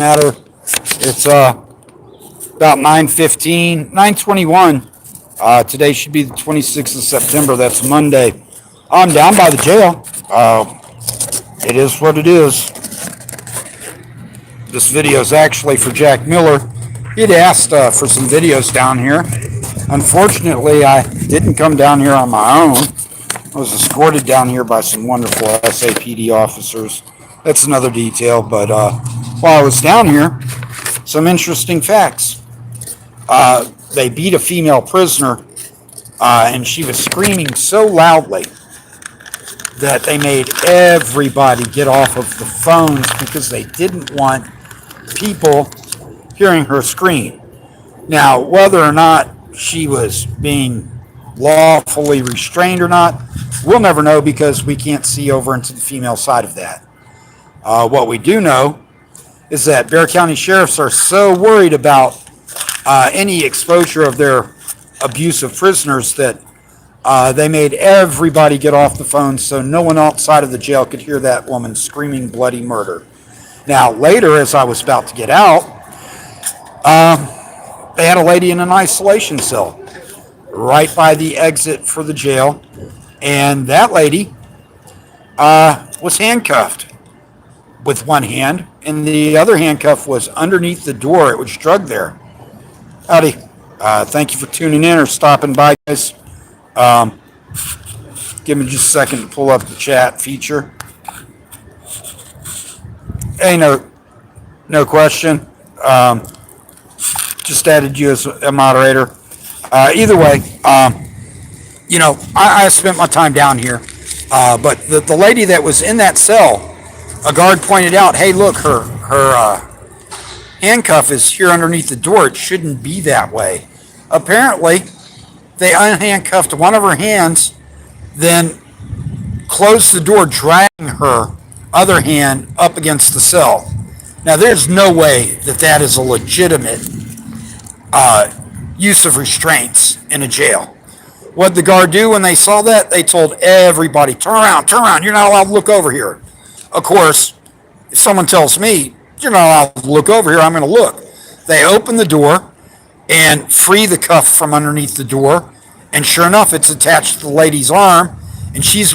matter. It's about 9:15, 9:21. Today should be the 26th of September. That's Monday. I'm down by the jail. It is what it is. This video is actually for Jack Miller. He'd asked for some videos down here. Unfortunately, I didn't come down here on my own. I was escorted down here by some wonderful SAPD officers. That's another detail, but while I was down here, some interesting facts. They beat a female prisoner, and she was screaming so loudly that they made everybody get off of the phones because they didn't want people hearing her scream. Now, whether or not she was being lawfully restrained or not, we'll never know because we can't see over into the female side of that. What we do know is that Bexar County sheriffs are so worried about any exposure of their abusive prisoners that they made everybody get off the phone so no one outside of the jail could hear that woman screaming bloody murder. Now, later, as I was about to get out, they had a lady in an isolation cell right by the exit for the jail, and that lady was handcuffed with one hand, and the other handcuff was underneath the door. It was drugged there. Howdy. Thank you for tuning in or stopping by, guys. Give me just a second to pull up the chat feature. Hey, no question. Just added you as a moderator. Either way, I spent my time down here, but the lady that was in that cell, a guard pointed out, hey, look, her handcuff is here underneath the door. It shouldn't be that way. Apparently, they unhandcuffed one of her hands, then closed the door, dragging her other hand up against the cell. Now, there's no way that is a legitimate use of restraints in a jail. What'd the guard do when they saw that? They told everybody, turn around, you're not allowed to look over here. Of course, if someone tells me, you're not allowed to look over here, I'm going to look. They open the door and free the cuff from underneath the door, and sure enough, it's attached to the lady's arm, and she's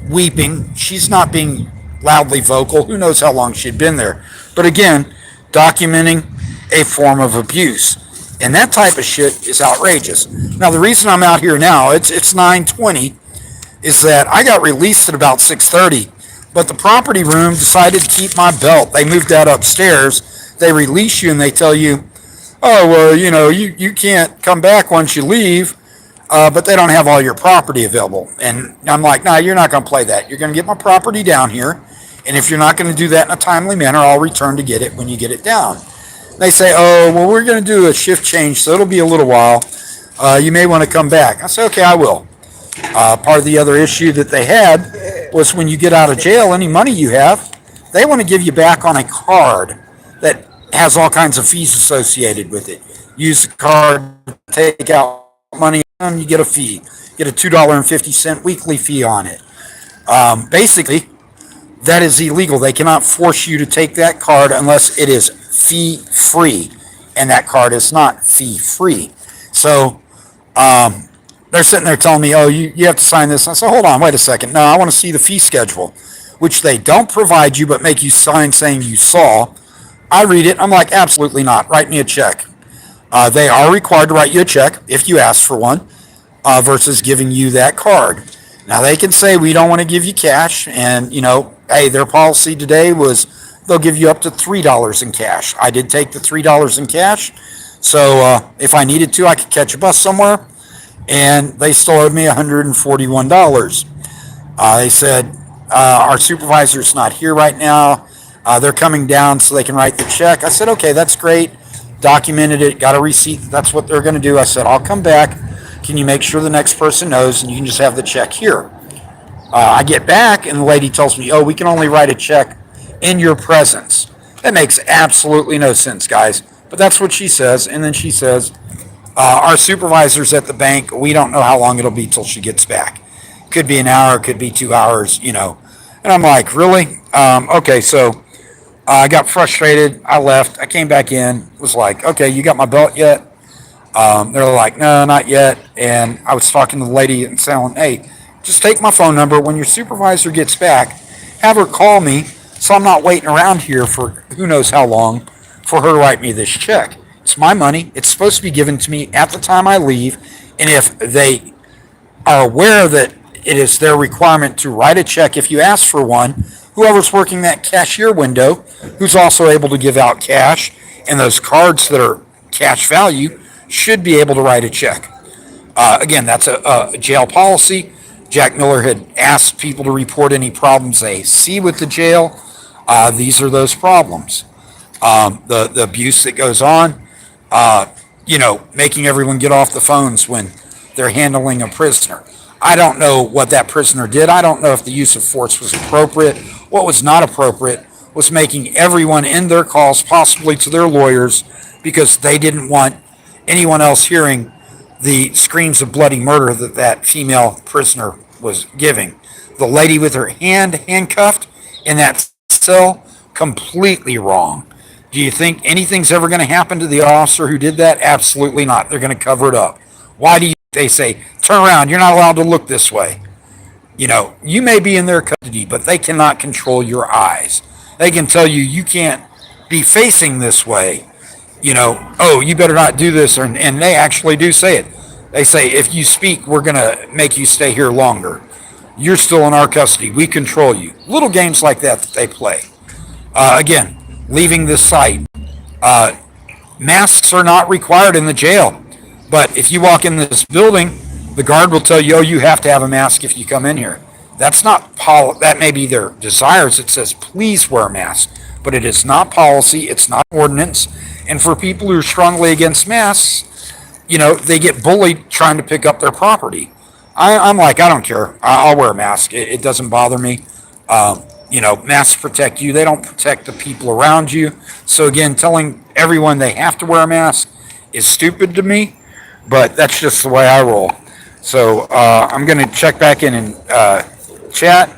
weeping. She's not being loudly vocal. Who knows how long she'd been there. But again, documenting a form of abuse. And that type of shit is outrageous. Now, the reason I'm out here now, it's 9:20, is that I got released at about 6:30, but the property room decided to keep my belt. They moved that upstairs. They release you and they tell you, oh, well, you can't come back once you leave, but they don't have all your property available. And I'm like, no, you're not going to play that. You're going to get my property down here, and if you're not going to do that in a timely manner, I'll return to get it when you get it down. They say, oh, well, we're going to do a shift change, so it'll be a little while. You may want to come back. I say, okay, I will. Part of the other issue that they had was when you get out of jail, any money you have, they want to give you back on a card that has all kinds of fees associated with it. Use the card, take out money, and you get a fee. Get a $2.50 weekly fee on it. Basically, that is illegal. They cannot force you to take that card unless it is fee-free, and that card is not fee-free. So they're sitting there telling me, oh, you have to sign this. I said, hold on, wait a second. No, I want to see the fee schedule, which they don't provide you but make you sign saying you saw. I read it. I'm like, absolutely not. Write me a check. They are required to write you a check if you ask for one versus giving you that card. Now, they can say we don't want to give you cash, and, hey, their policy today was they'll give you up to $3 in cash. I did take the $3 in cash, so if I needed to, I could catch a bus somewhere, and they still owed me $141. They said, our supervisor's not here right now. They're coming down so they can write the check. I said, okay, that's great. Documented it, got a receipt. That's what they're going to do. I said, I'll come back. Can you make sure the next person knows, and you can just have the check here? I get back, and the lady tells me, oh, we can only write a check in your presence. That makes absolutely no sense, guys. But that's what she says. And then she says, our supervisor's at the bank. We don't know how long it'll be till she gets back. Could be an hour, could be 2 hours, And I'm like, really? Okay, so I got frustrated. I left. I came back in. Was like, okay, you got my belt yet? They're like, no, not yet. And I was talking to the lady and saying, hey, just take my phone number. When your supervisor gets back, have her call me so I'm not waiting around here for who knows how long for her to write me this check. It's my money. It's supposed to be given to me at the time I leave. And if they are aware that it is their requirement to write a check if you ask for one, whoever's working that cashier window, who's also able to give out cash and those cards that are cash value, should be able to write a check. Again, that's a jail policy. Jack Miller had asked people to report any problems they see with the jail. These are those problems. The abuse that goes on, making everyone get off the phones when they're handling a prisoner. I don't know what that prisoner did. I don't know if the use of force was appropriate. What was not appropriate was making everyone end their calls, possibly to their lawyers, because they didn't want anyone else hearing the screams of bloody murder that that female prisoner was giving. The lady with her hand handcuffed in that cell, completely wrong. Do you think anything's ever going to happen to the officer who did that? Absolutely not. They're going to cover it up. Why do they say, turn around, you're not allowed to look this way? You may be in their custody, but they cannot control your eyes. They can tell you you can't be facing this way. Oh, you better not do this. And they actually do say it. They say, if you speak, we're going to make you stay here longer. You're still in our custody. We control you. Little games like that they play. Again, leaving this site. Masks are not required in the jail. But if you walk in this building, the guard will tell you, oh, you have to have a mask if you come in here. That's not that may be their desires. It says, please wear a mask. But it is not policy. It's not ordinance. And for people who are strongly against masks, they get bullied trying to pick up their property. I'm like, I don't care. I'll wear a mask. It doesn't bother me. Masks protect you. They don't protect the people around you. So again, telling everyone they have to wear a mask is stupid to me, but that's just the way I roll. So I'm going to check back in and chat.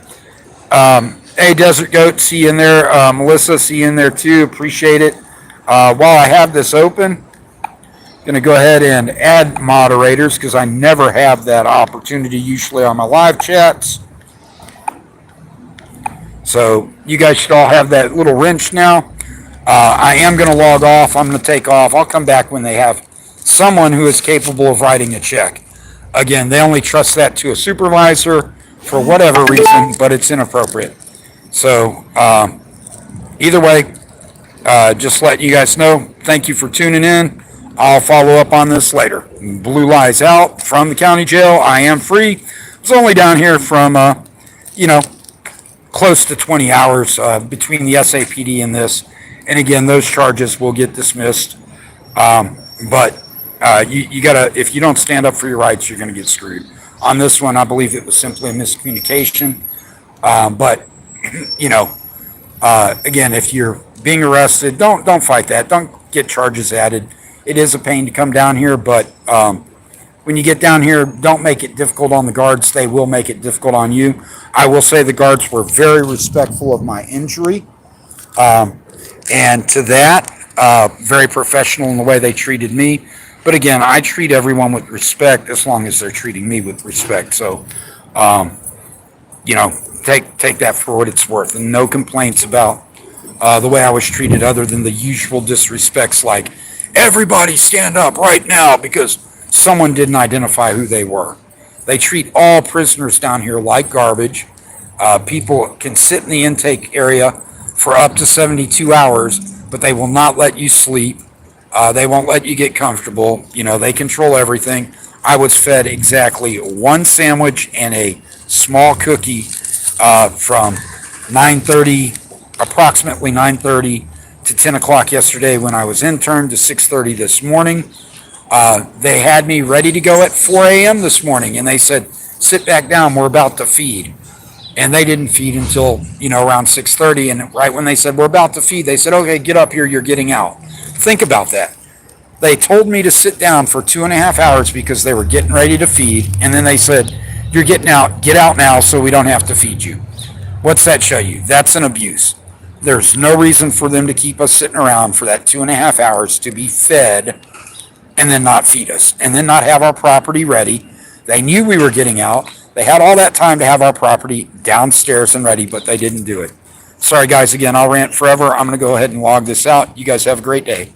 Hey, Desert Goat, see you in there. Melissa, see you in there too. Appreciate it. While I have this open, I'm going to go ahead and add moderators because I never have that opportunity usually on my live chats. So you guys should all have that little wrench now. I am going to log off. I'm going to take off. I'll come back when they have someone who is capable of writing a check. Again, they only trust that to a supervisor for whatever reason, but it's inappropriate. So either way, just letting you guys know, thank you for tuning in. I'll follow up on this later. Blue lies out from the county jail. I am free. I was only down here from, close to 20 hours between the SAPD and this. And again, those charges will get dismissed. But you gotta, if you don't stand up for your rights, you're gonna get screwed. On this one, I believe it was simply a miscommunication. But again, if you're being arrested, don't fight that. Don't get charges added. It is a pain to come down here, but when you get down here, don't make it difficult on the guards. They will make it difficult on you. I will say the guards were very respectful of my injury. And to that, very professional in the way they treated me. But again, I treat everyone with respect as long as they're treating me with respect. So, take that for what it's worth. And no complaints about the way I was treated other than the usual disrespects like, everybody stand up right now because someone didn't identify who they were. They treat all prisoners down here like garbage. People can sit in the intake area for up to 72 hours, but they will not let you sleep. They won't let you get comfortable. They control everything. I was fed exactly one sandwich and a small cookie from approximately 9:30 to 10 o'clock yesterday when I was interned to 6:30 this morning. They had me ready to go at 4 a.m. this morning, and they said, sit back down, we're about to feed. And they didn't feed until, around 6:30, and right when they said, we're about to feed, they said, okay, get up here, you're getting out. Think about that. They told me to sit down for 2.5 hours because they were getting ready to feed, and then they said, you're getting out, get out now so we don't have to feed you. What's that show you? That's an abuse. There's no reason for them to keep us sitting around for that 2.5 hours to be fed and then not feed us and then not have our property ready. They knew we were getting out. They had all that time to have our property downstairs and ready, but they didn't do it. Sorry, guys, again, I'll rant forever. I'm going to go ahead and log this out. You guys have a great day.